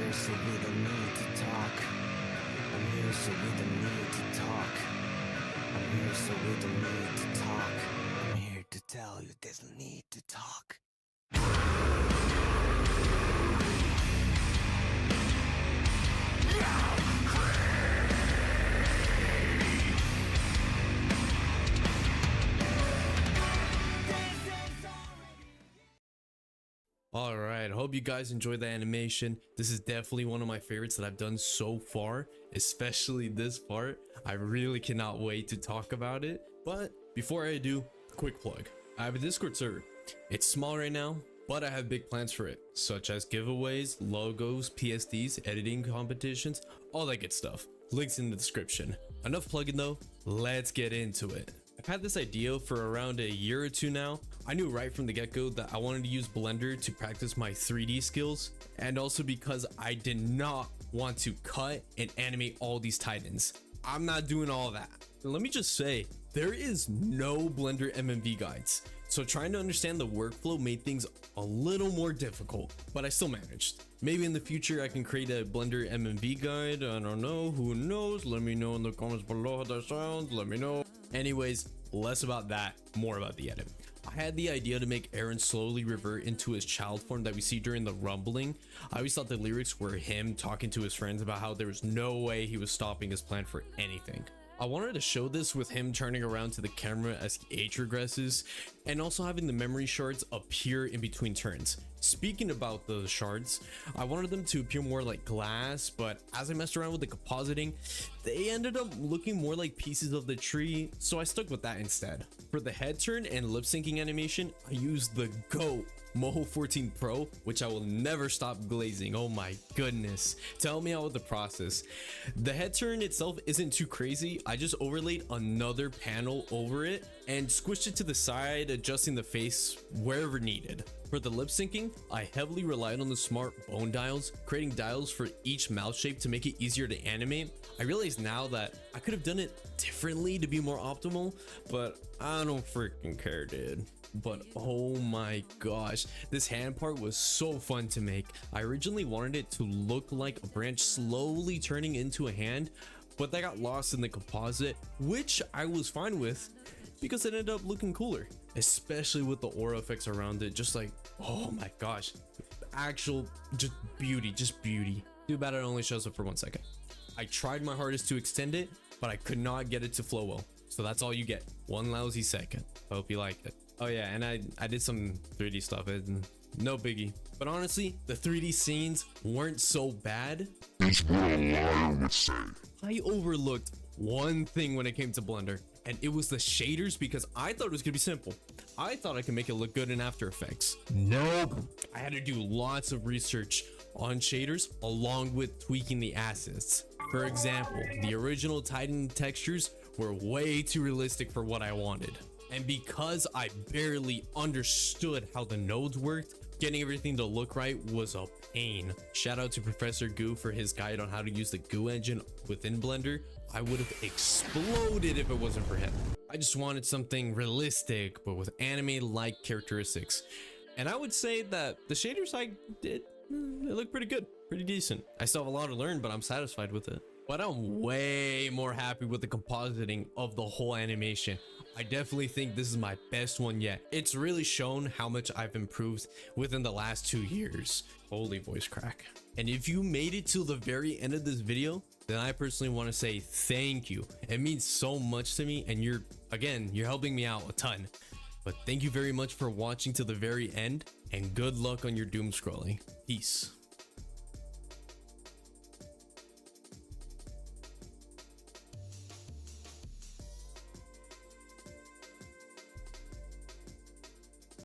here so we don't need to talk. I'm here so we don't need to talk. I'm here so we don't need to talk. I'm here to tell you there's no need to talk. Alright, hope you guys enjoyed the animation. This is definitely one of my favorites that I've done so far, especially this part. I really cannot wait to talk about it. But before I do, quick plug. I have a Discord server. It's small right now, but I have big plans for it, such as giveaways, logos, PSDs, editing competitions, all that good stuff. Links in the description. Enough plugging though, let's get into it. I've had this idea for around a year or two now. I knew right from the get-go that I wanted to use Blender to practice my 3D skills, and also because I did not want to cut and animate all these titans. I'm not doing all that. Let me just say, there is no Blender MMV guides, so trying to understand the workflow made things a little more difficult, but I still managed. Maybe in the future I can create a Blender MMV guide. I don't know, who knows? Let me know in the comments below how that sounds. Let me know. Anyways, less about that, more about the edit. I had the idea to make Aaron slowly revert into his child form that we see during the rumbling. I always thought the lyrics were him talking to his friends about how there was no way he was stopping his plan for anything. I wanted to show this with him turning around to the camera as he age regresses, and also having the memory shards appear in between turns. Speaking about the shards, I wanted them to appear more like glass, but as I messed around with the compositing, they ended up looking more like pieces of the tree, so I stuck with that instead. For the head turn and lip syncing animation, I used the GOAT Moho 14 Pro, which I will never stop glazing. Oh my goodness. Tell me out with the process. The head turn itself isn't too crazy. I just overlaid another panel over it and squished it to the side, adjusting the face wherever needed. For the lip syncing, I heavily relied on the smart bone dials, creating dials for each mouth shape to make it easier to animate. I realize now that I could have done it differently to be more optimal, but I don't freaking care, dude. But oh my gosh, this hand part was so fun to make. I originally wanted it to look like a branch slowly turning into a hand, but that got lost in the composite, which I was fine with because it ended up looking cooler, especially with the aura effects around it. Just like, oh my gosh, actual just beauty. Too bad it only shows up for 1 second. I tried my hardest to extend it, but I could not get it to flow well, so that's all you get, one lousy second. I hope you liked it. Oh yeah, and I did some 3D stuff, and no biggie. But honestly, the 3D scenes weren't so bad. It's what a liar would say. I overlooked one thing when it came to Blender, and it was the shaders, because I thought it was gonna be simple. I thought I could make it look good in After Effects. Nope. I had to do lots of research on shaders along with tweaking the assets. For example, the original Titan textures were way too realistic for what I wanted. And because I barely understood how the nodes worked, getting everything to look right was a pain. Shout out to Professor Goo for his guide on how to use the Goo engine within Blender. I would have exploded if it wasn't for him. I just wanted something realistic, but with anime-like characteristics. And I would say that the shaders I did, they look pretty good, pretty decent. I still have a lot to learn, but I'm satisfied with it. But I'm way more happy with the compositing of the whole animation. I definitely think this is my best one yet. It's really shown how much I've improved within the last 2 years. Holy voice crack. And if you made it till the very end of this video, then I personally want to say thank you. It means so much to me, and you're helping me out a ton. But thank you very much for watching till the very end, and good luck on your doom scrolling. Peace.